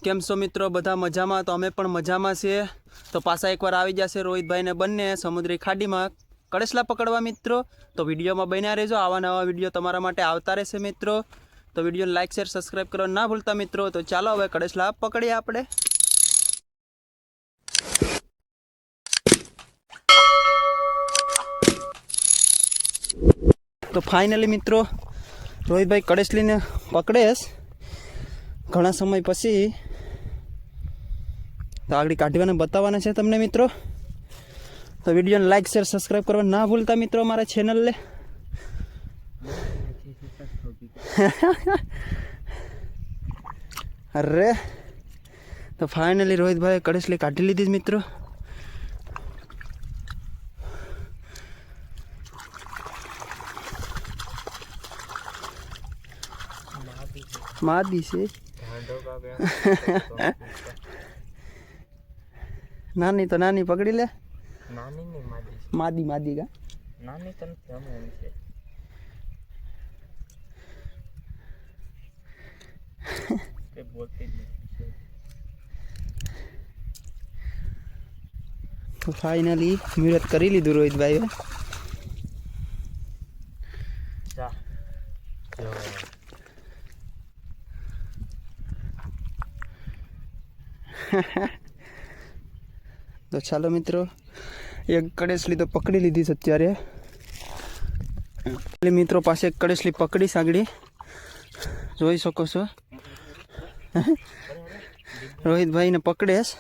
કેમ છો મિત્રો? બધા મજામાં? તો અમે પણ મજામાં છીએ. તો પાછા એકવાર આવી જશે રોહિતભાઈને બંને સમુદ્રી ખાડીમાં કડેસલા પકડવા મિત્રો. તો વિડીયોમાં બન્યા રહેજો, આવા નવા વિડીયો તમારા માટે આવતા રહેશે મિત્રો. તો વિડીયોને લાઇક શેર સબસ્ક્રાઈબ કરવા ના ભૂલતા મિત્રો. તો ચાલો હવે કડેસલા પકડીએ આપણે. તો ફાઇનલી મિત્રો રોહિતભાઈ કડેસલીને પકડેશ ઘણા સમય પછી. તો આગળ કાઢવાને બતાવવાના છે તમને મિત્રો. તો વિડીયોને લાઇક શેર સબસ્ક્રાઈબ કરવા ના ભૂલતા મિત્રો અમારા ચેનલને. અરે તો ફાઇનલી રોહિતભાઈ કડેસલી કાઢી લીધી મિત્રો. માદી છે નાની તો નાની પકડી લે. નાની નહીં માદી માદી કા નાની તો નથી, અમે એમ છે. તે બોલતી જ નથી. તો ફાઇનલી મુહૂર્ત કરી લીધું રોહિતભાઈએ. જા તો ચાલો મિત્રો એક કડેસલી તો પકડી લીધી છે અત્યારે. એટલે મિત્રો પાસે એક કડેસલી પકડી સાગડી જોઈ શકો છો. રોહિતભાઈને પકડેશ.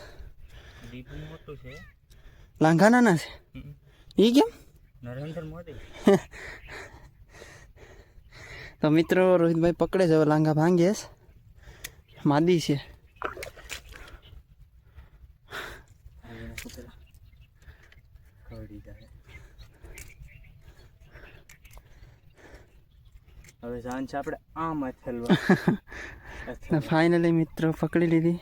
દીપનું મોટું છે, લાંઘા નાના છે. એ કેમ? નરેન્દ્ર મોદી. તો મિત્રો રોહિતભાઈ પકડે છે, હવે લાંઘા ભાંગેશ. માદી છે. હવે જાન છે આપણે આમ થલવા. ફાઇનલી મિત્રો પકડી લીધી.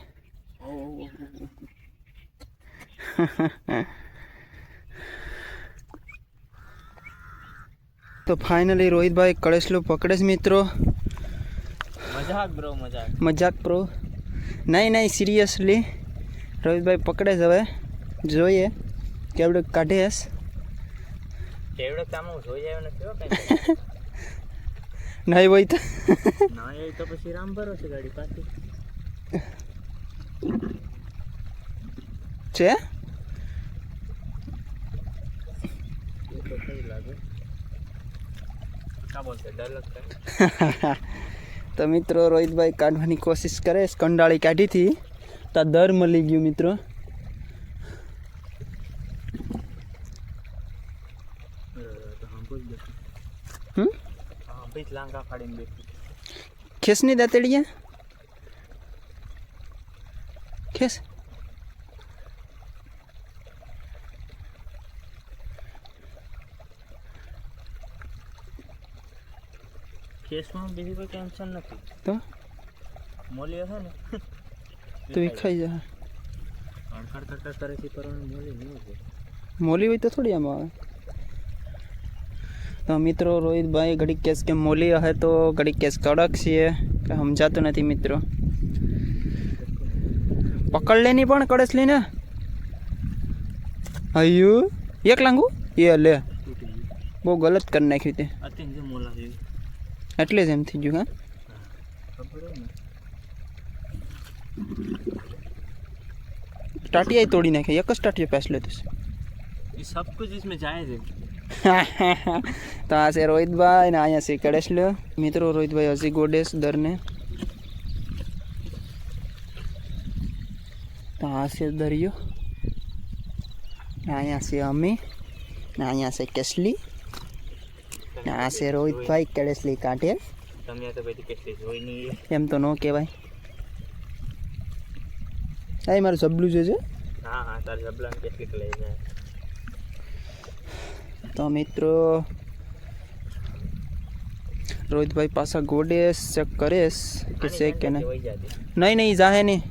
તો ફાઇનલી રોહિતભાઈ કડેસલું પકડે છે મિત્રો. મજાક બ્રો, મજાક પ્રો નહીં સિરિયસલી રોહિતભાઈ પકડે છે. હવે જોઈએ કેવડે કાઢે. કેવડે કામ જોઈ આવ્યો નથી હો કઈ. નહીં હોય તો ના એ તો પછી રામ ભરોસે ગાડી પાછી છે. એ તો સહી લાગે. કા બોલતે ડર લગતા. તો મિત્રો રોહિતભાઈ કાઢવાની કોશિશ કરે. કંડાળી કાઢી હતી તો દર મળી ગયું મિત્રો. લાંગા ફાડીને બેઠી ખેસની દાંતડીયા ખેસ. કેસમાં બીજી કોઈ ટેન્શન નથી. તો મોલી હશે ને તો એ ખાઈ જા. અડખડ કરતા કરે છે પર મોલી નહીં હોય. મોલી હોય તો થોડી આમાં આવે. તો મિત્રો રોહિતભાઈ ઘડીક કેસ કે મોલી હે તો ઘડીક કેસ કડક છે કે સમજાતું નથી મિત્રો. પકડ લેની પણ કડેસલી ને હયું એક લાંગુ એ લે બહુ ગલત કરી નાખ્યું તે. અત્યારે જે મોલા છે એટલે જ એમ થઈ ગયું. હા ખબર ને ટાટિયા તોડી નાખે. એક જ ટાટિયા પેસ લેતું છે. ये सब कुछ इसमें जायज़ है. તો આ છે રોહિતભાઈ ને અહીંયા છે કડેસલો મિત્રો. રોહિતભાઈ હજી ગોડેશ દરને. તો આ છે દરિયો ને અહીંયા છે અમે ને અહીંયા છે કેસલી ને આ છે રોહિતભાઈ કડેસલી કાઢે. તમે તો બધી કેટલી જોઈ નહીં એમ તો ન કહેવાય. આ મારું સબલું છે. હા હા તાર જબલાને કેટલીક લઈ જાય. તો મિત્રો રોહિતભાઈ પાછા ગોડેશ ચેક કરેશ કે છે કે નહીં. જાહે નહીં.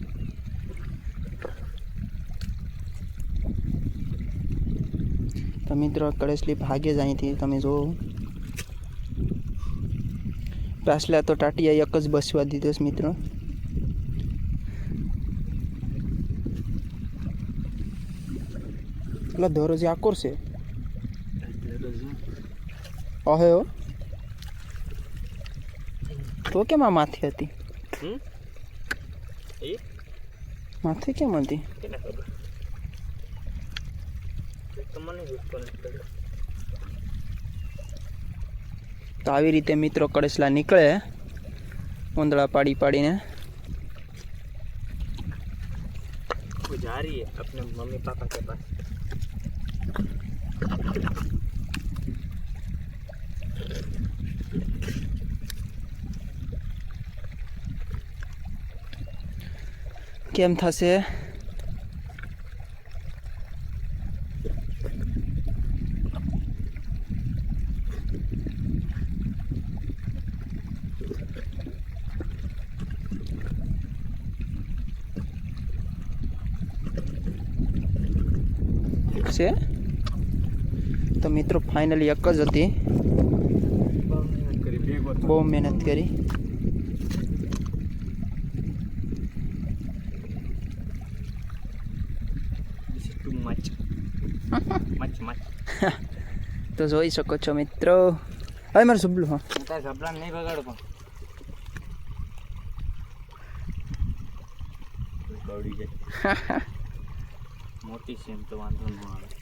તો મિત્રો કડેસલી ભાગે જ અહીંથી તમે જુઓ. પાછલા તો ટાટિયા એક જ બસવા દીધો છે મિત્રો. એટલે દોરો જે આકોર છે એટલે તો જો અહે હો તો કેમ આ માથે હતી એ માથે કેમ હતી કેને ખબર તો મને ડિસ્કનેક્ટ કર્યો તો આવી રીતે મિત્રો કડેસલા નીકળે ઉંદળા પાડી પાડીને वो जा रही है अपने मम्मी पापा के पास કેમ થશે છે તો મિત્રો ફાઇનલી એક જ હતી બહુ મહેનત કરી टू मच मच मच તો જોઈ શકો છો મિત્રો હવે મારું સુબલું હા હું તાર ઝબલા નહીં બગાડો પણ બવડી જાય મોટી છે એમ તો વાંધો ન આવે